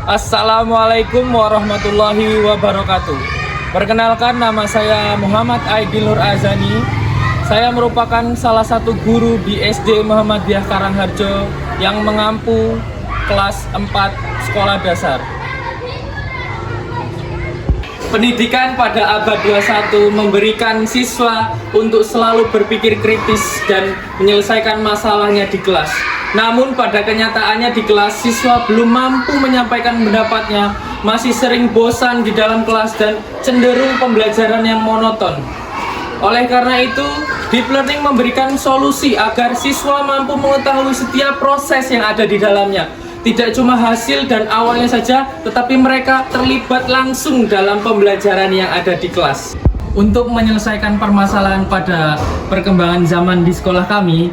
Assalamualaikum warahmatullahi wabarakatuh. Perkenalkan, nama saya Muhammad Aidil Nur Azani. Saya merupakan salah satu guru di SD Muhammadiyah Karangharjo yang mengampu kelas 4 sekolah dasar. Pendidikan pada abad 21 memberikan siswa untuk selalu berpikir kritis dan menyelesaikan masalahnya di kelas. Namun pada kenyataannya di kelas, siswa belum mampu menyampaikan pendapatnya, masih sering bosan di dalam kelas dan cenderung pembelajaran yang monoton. Oleh karena itu, Deep Learning memberikan solusi agar siswa mampu mengetahui setiap proses yang ada di dalamnya. Tidak cuma hasil dan awalnya saja, tetapi mereka terlibat langsung dalam pembelajaran yang ada di kelas. Untuk menyelesaikan permasalahan pada perkembangan zaman di sekolah kami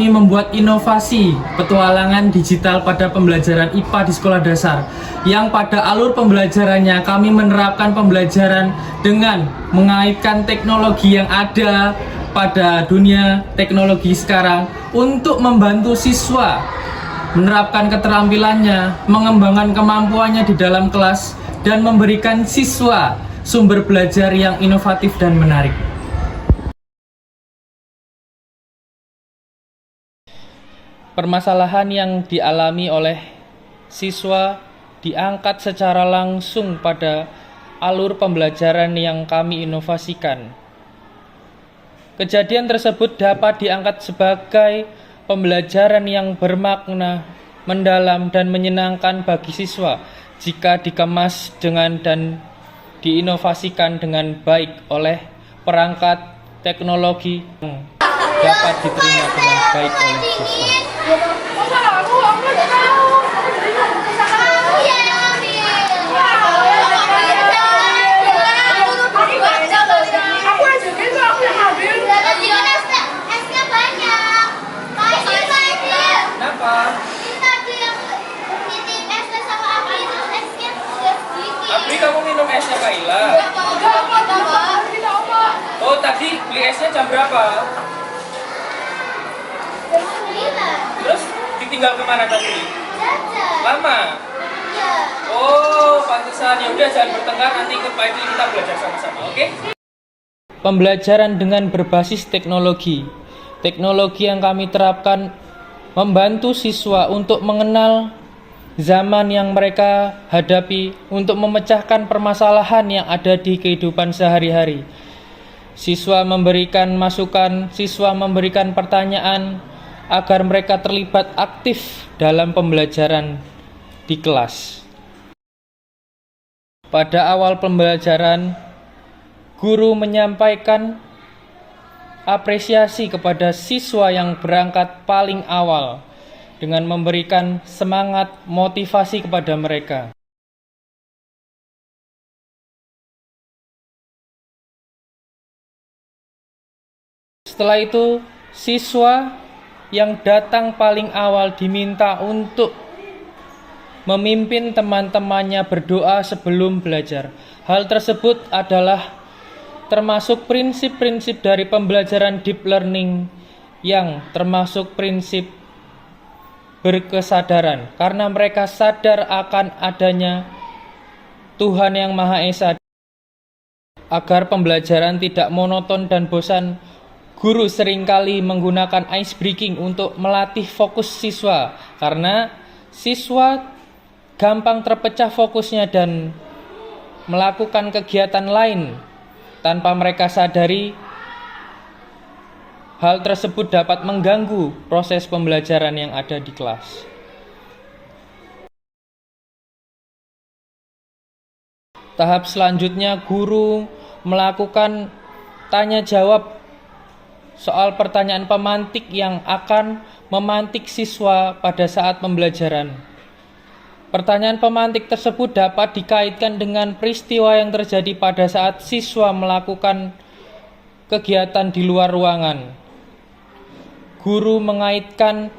membuat inovasi petualangan digital pada pembelajaran IPA di sekolah dasar, yang pada alur pembelajarannya kami menerapkan pembelajaran dengan mengaitkan teknologi yang ada pada dunia teknologi sekarang untuk membantu siswa menerapkan keterampilannya, mengembangkan kemampuannya di dalam kelas, dan memberikan siswa sumber belajar yang inovatif dan menarik. Permasalahan yang dialami oleh siswa diangkat secara langsung pada alur pembelajaran yang kami inovasikan. Kejadian tersebut dapat diangkat sebagai pembelajaran yang bermakna, mendalam, dan menyenangkan bagi siswa jika dikemas dengan dan diinovasikan dengan baik oleh perangkat teknologi yang dapat diterima dengan baik oleh siswa. Apri, kamu minum esnya Kak Ila? Oh, tadi beli esnya jam berapa? Jam 9. Terus ditinggal kemana tadi? Jajan. Lama? Iya. Oh, pantesan. Ya udah, jangan bertengkar, nanti ikut Pak Idil, kita belajar sama-sama, oke? Pembelajaran dengan berbasis teknologi. Teknologi yang kami terapkan membantu siswa untuk mengenal zaman yang mereka hadapi, untuk memecahkan permasalahan yang ada di kehidupan sehari-hari. Siswa memberikan masukan, siswa memberikan pertanyaan agar mereka terlibat aktif dalam pembelajaran di kelas. Pada awal pembelajaran, guru menyampaikan apresiasi kepada siswa yang berangkat paling awal dengan memberikan semangat motivasi kepada mereka. Setelah itu, siswa yang datang paling awal diminta untuk memimpin teman-temannya berdoa sebelum belajar. Hal tersebut adalah termasuk prinsip-prinsip dari pembelajaran deep learning, yang termasuk prinsip berkesadaran, karena mereka sadar akan adanya Tuhan yang Maha Esa. Agar pembelajaran tidak monoton dan bosan, guru seringkali menggunakan ice breaking untuk melatih fokus siswa, karena siswa gampang terpecah fokusnya dan melakukan kegiatan lain tanpa mereka sadari. Hal tersebut dapat mengganggu proses pembelajaran yang ada di kelas. Tahap selanjutnya, guru melakukan tanya jawab soal pertanyaan pemantik yang akan memantik siswa pada saat pembelajaran. Pertanyaan pemantik tersebut dapat dikaitkan dengan peristiwa yang terjadi pada saat siswa melakukan kegiatan di luar ruangan. Guru mengaitkan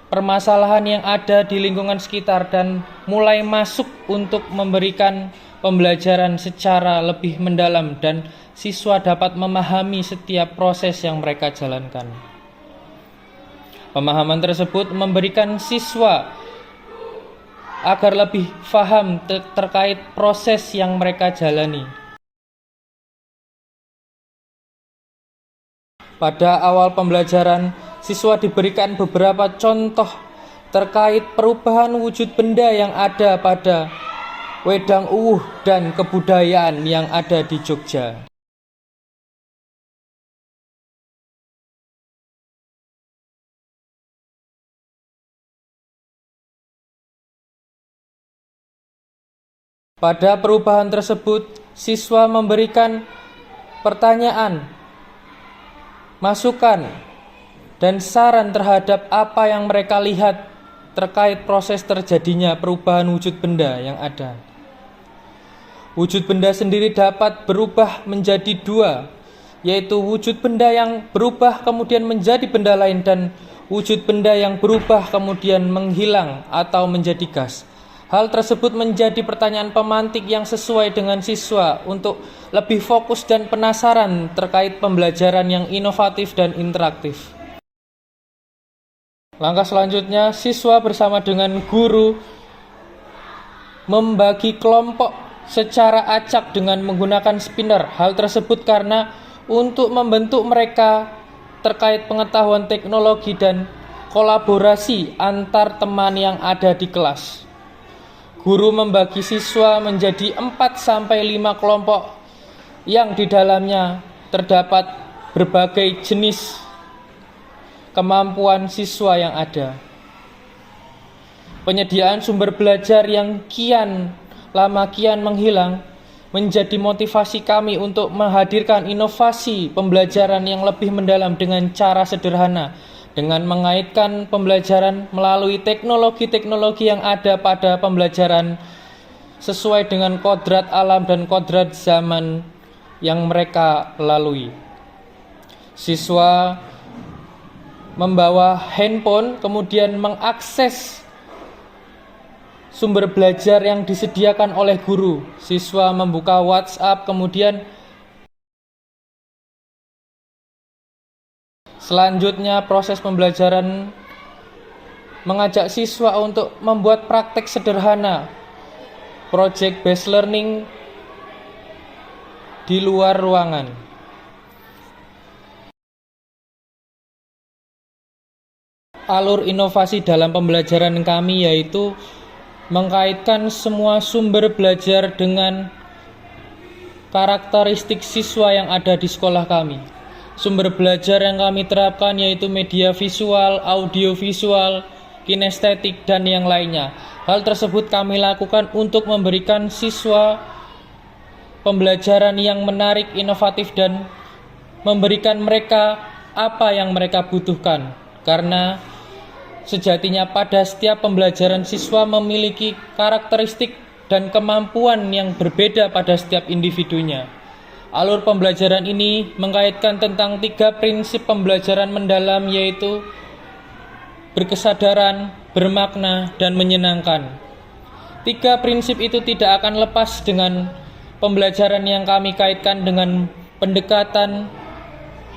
permasalahan yang ada di lingkungan sekitar dan mulai masuk untuk memberikan pembelajaran secara lebih mendalam, dan siswa dapat memahami setiap proses yang mereka jalankan. Pemahaman tersebut memberikan siswa agar lebih paham terkait proses yang mereka jalani. Pada awal pembelajaran, siswa diberikan beberapa contoh terkait perubahan wujud benda yang ada pada Wedang Uwuh dan kebudayaan yang ada di Jogja. Pada perubahan tersebut, siswa memberikan pertanyaan, masukan, dan saran terhadap apa yang mereka lihat terkait proses terjadinya perubahan wujud benda yang ada. Wujud benda sendiri dapat berubah menjadi dua, yaitu wujud benda yang berubah kemudian menjadi benda lain dan wujud benda yang berubah kemudian menghilang atau menjadi gas. Hal tersebut menjadi pertanyaan pemantik yang sesuai dengan siswa untuk lebih fokus dan penasaran terkait pembelajaran yang inovatif dan interaktif. Langkah selanjutnya, siswa bersama dengan guru membagi kelompok secara acak dengan menggunakan spinner. Hal tersebut karena untuk membentuk mereka terkait pengetahuan teknologi dan kolaborasi antar teman yang ada di kelas. Guru membagi siswa menjadi 4-5 kelompok yang di dalamnya terdapat berbagai jenis kemampuan siswa yang ada. Penyediaan sumber belajar yang kian lama kian menghilang menjadi motivasi kami untuk menghadirkan inovasi pembelajaran yang lebih mendalam dengan cara sederhana, dengan mengaitkan pembelajaran melalui teknologi-teknologi yang ada pada pembelajaran sesuai dengan kodrat alam dan kodrat zaman yang mereka lalui. Siswa membawa handphone kemudian mengakses sumber belajar yang disediakan oleh guru. Siswa membuka WhatsApp kemudian selanjutnya proses pembelajaran mengajak siswa untuk membuat praktek sederhana project based learning di luar ruangan. Alur inovasi dalam pembelajaran kami yaitu mengkaitkan semua sumber belajar dengan karakteristik siswa yang ada di sekolah kami. Sumber belajar yang kami terapkan yaitu media visual, audio visual, kinestetik, dan yang lainnya. Hal tersebut kami lakukan untuk memberikan siswa pembelajaran yang menarik, inovatif, dan memberikan mereka apa yang mereka butuhkan. Karena sejatinya pada setiap pembelajaran siswa memiliki karakteristik dan kemampuan yang berbeda pada setiap individunya. Alur pembelajaran ini mengkaitkan tentang 3 prinsip pembelajaran mendalam yaitu berkesadaran, bermakna, dan menyenangkan. 3 prinsip itu tidak akan lepas dengan pembelajaran yang kami kaitkan dengan pendekatan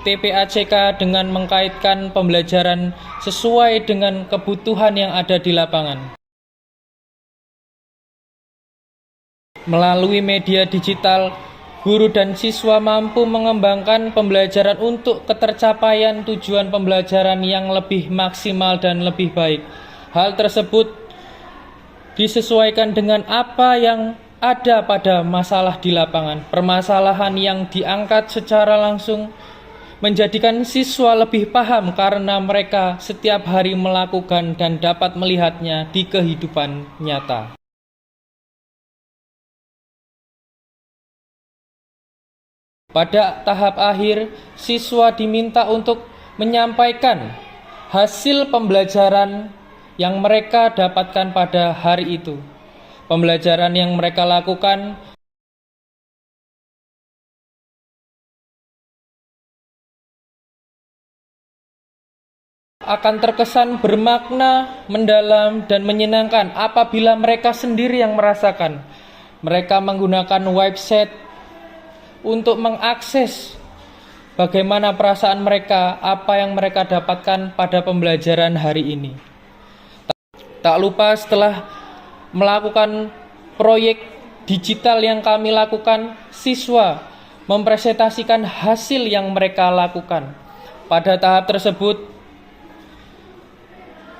TPACK dengan mengkaitkan pembelajaran sesuai dengan kebutuhan yang ada di lapangan. Melalui media digital, guru dan siswa mampu mengembangkan pembelajaran untuk ketercapaian tujuan pembelajaran yang lebih maksimal dan lebih baik. Hal tersebut disesuaikan dengan apa yang ada pada masalah di lapangan. Permasalahan yang diangkat secara langsung menjadikan siswa lebih paham karena mereka setiap hari melakukan dan dapat melihatnya di kehidupan nyata. Pada tahap akhir, siswa diminta untuk menyampaikan hasil pembelajaran yang mereka dapatkan pada hari itu. Pembelajaran yang mereka lakukan akan terkesan bermakna, mendalam, dan menyenangkan apabila mereka sendiri yang merasakan. Mereka menggunakan website untuk mengakses bagaimana perasaan mereka, apa yang mereka dapatkan pada pembelajaran hari ini. Tak lupa setelah melakukan proyek digital yang kami lakukan, siswa mempresentasikan hasil yang mereka lakukan. Pada tahap tersebut,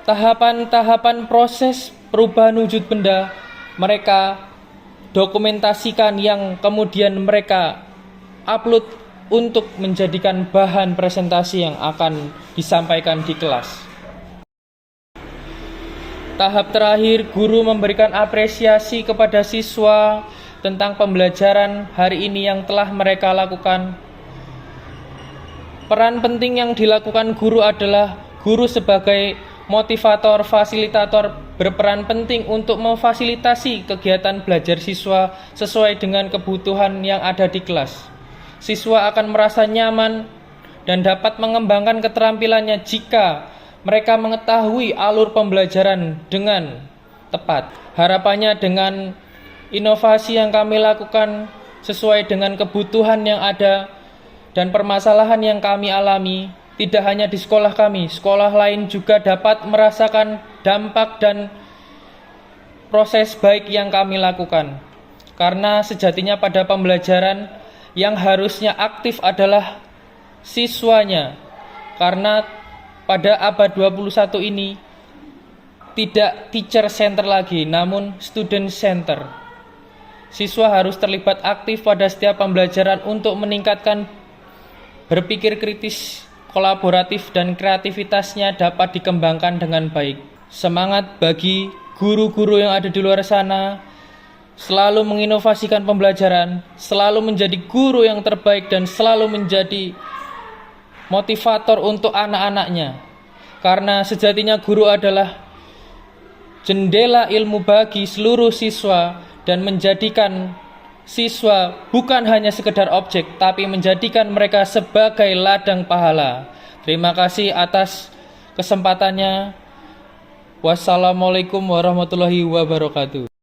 tahapan-tahapan proses perubahan wujud benda mereka dokumentasikan yang kemudian mereka upload untuk menjadikan bahan presentasi yang akan disampaikan di kelas. Tahap terakhir, guru memberikan apresiasi kepada siswa tentang pembelajaran hari ini yang telah mereka lakukan. Peran penting yang dilakukan guru adalah guru sebagai motivator, fasilitator berperan penting untuk memfasilitasi kegiatan belajar siswa sesuai dengan kebutuhan yang ada di kelas. Siswa akan merasa nyaman dan dapat mengembangkan keterampilannya jika mereka mengetahui alur pembelajaran dengan tepat. Harapannya dengan inovasi yang kami lakukan sesuai dengan kebutuhan yang ada dan permasalahan yang kami alami, tidak hanya di sekolah kami, sekolah lain juga dapat merasakan dampak dan proses baik yang kami lakukan. Karena sejatinya pada pembelajaran yang harusnya aktif adalah siswanya. Karena pada abad 21 ini tidak teacher center lagi, namun student center. Siswa harus terlibat aktif pada setiap pembelajaran untuk meningkatkan berpikir kritis, kolaboratif, dan kreativitasnya dapat dikembangkan dengan baik. Semangat bagi guru-guru yang ada di luar sana, selalu menginovasikan pembelajaran, selalu menjadi guru yang terbaik, dan selalu menjadi motivator untuk anak-anaknya. Karena sejatinya guru adalah jendela ilmu bagi seluruh siswa dan menjadikan siswa bukan hanya sekedar objek, tapi menjadikan mereka sebagai ladang pahala. Terima kasih atas kesempatannya. Wassalamualaikum warahmatullahi wabarakatuh.